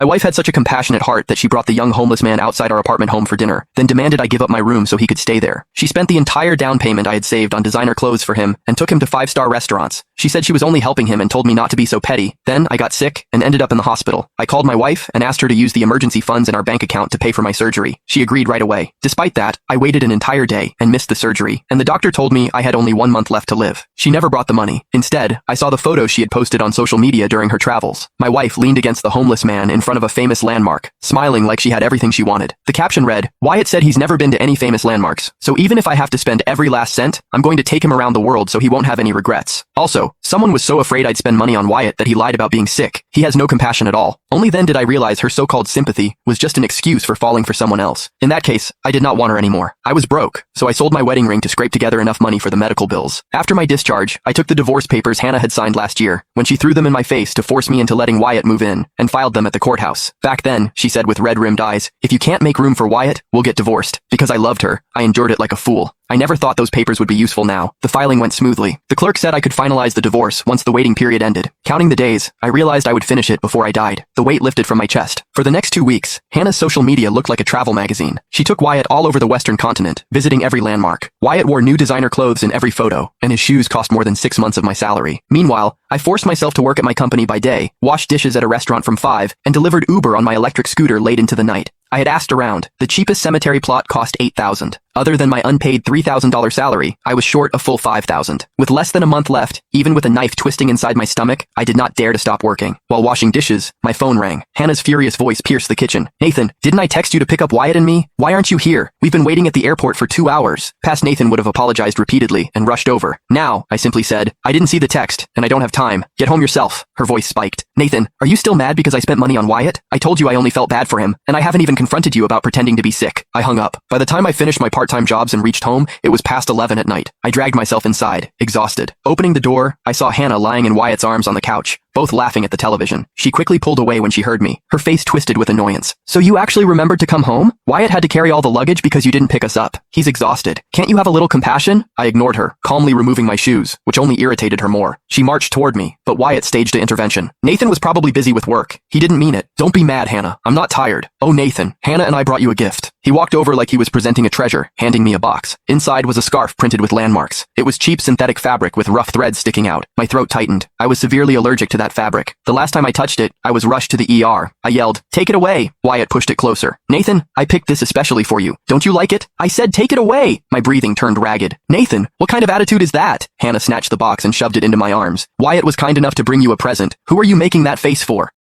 My wife had such a compassionate heart that she brought the young homeless man outside our apartment home for dinner, then demanded I give up my room so he could stay there. She spent the entire down payment I had saved on designer clothes for him and took him to 5-star restaurants. She said she was only helping him and told me not to be so petty. Then I got sick and ended up in the hospital. I called my wife and asked her to use the emergency funds in our bank account to pay for my surgery. She agreed right away. Despite that, I waited an entire day and missed the surgery, and the doctor told me I had only 1 month left to live. She never brought the money. Instead, I saw the photos she had posted on social media during her travels. My wife leaned against the homeless man in front of a famous landmark, smiling like she had everything she wanted. The caption read, "Wyatt said he's never been to any famous landmarks, so even if I have to spend every last cent, I'm going to take him around the world so he won't have any regrets." Also, someone was so afraid I'd spend money on Wyatt that he lied about being sick. He has no compassion at all. Only then did I realize her so-called sympathy was just an excuse for falling for someone else. In that case, I did not want her anymore. I was broke, so I sold my wedding ring to scrape together enough money for the medical bills. After my discharge, I took the divorce papers Hannah had signed last year, when she threw them in my face to force me into letting Wyatt move in, and filed them at the courthouse. Back then, she said with red-rimmed eyes, "If you can't make room for Wyatt, we'll get divorced." Because I loved her, I endured it like a fool. I never thought those papers would be useful now. The filing went smoothly. The clerk said I could finalize the divorce once the waiting period ended. Counting the days, I realized I would finish it before I died. The weight lifted from my chest. For the next 2 weeks, Hannah's social media looked like a travel magazine. She took Wyatt all over the Western continent, visiting every landmark. Wyatt wore new designer clothes in every photo, and his shoes cost more than 6 months of my salary. Meanwhile, I forced myself to work at my company by day, washed dishes at a restaurant from 5, and delivered Uber on my electric scooter late into the night. I had asked around. The cheapest cemetery plot cost $8,000. Other than my unpaid $3,000 salary, I was short a full $5,000. With less than a month left, even with a knife twisting inside my stomach, I did not dare to stop working. While washing dishes, my phone rang. Hannah's furious voice pierced the kitchen. "Nathan, didn't I text you to pick up Wyatt and me? Why aren't you here? We've been waiting at the airport for 2 hours." Past Nathan would have apologized repeatedly and rushed over. Now, I simply said, "I didn't see the text, and I don't have time. Get home yourself." Her voice spiked. "Nathan, are you still mad because I spent money on Wyatt? I told you I only felt bad for him, and I haven't even confronted you about pretending to be sick." I hung up. By the time I finished my part-time jobs and reached home, it was past 11 at night. I dragged myself inside, exhausted. Opening the door, I saw Hannah lying in Wyatt's arms on the couch, both laughing at the television. She quickly pulled away when she heard me, her face twisted with annoyance. "So you actually remembered to come home? Wyatt had to carry all the luggage because you didn't pick us up. He's exhausted. Can't you have a little compassion?" I ignored her, calmly removing my shoes, which only irritated her more. She marched toward me, but Wyatt staged an intervention. "Nathan was probably busy with work. He didn't mean it. Don't be mad, Hannah. I'm not tired." "Oh, Nathan, Hannah and I brought you a gift." He walked over like he was presenting a treasure, handing me a box. Inside was a scarf printed with landmarks. It was cheap synthetic fabric with rough threads sticking out. My throat tightened. I was severely allergic to that fabric. The last time I touched it, I was rushed to the ER. I yelled, "Take it away." Wyatt pushed it closer. "Nathan, I picked this especially for you. Don't you like it?" I said, "Take it away." My breathing turned ragged. "Nathan, what kind of attitude is that?" Hannah snatched the box and shoved it into my arms. "Wyatt was kind enough to bring you a present. Who are you making that face for?"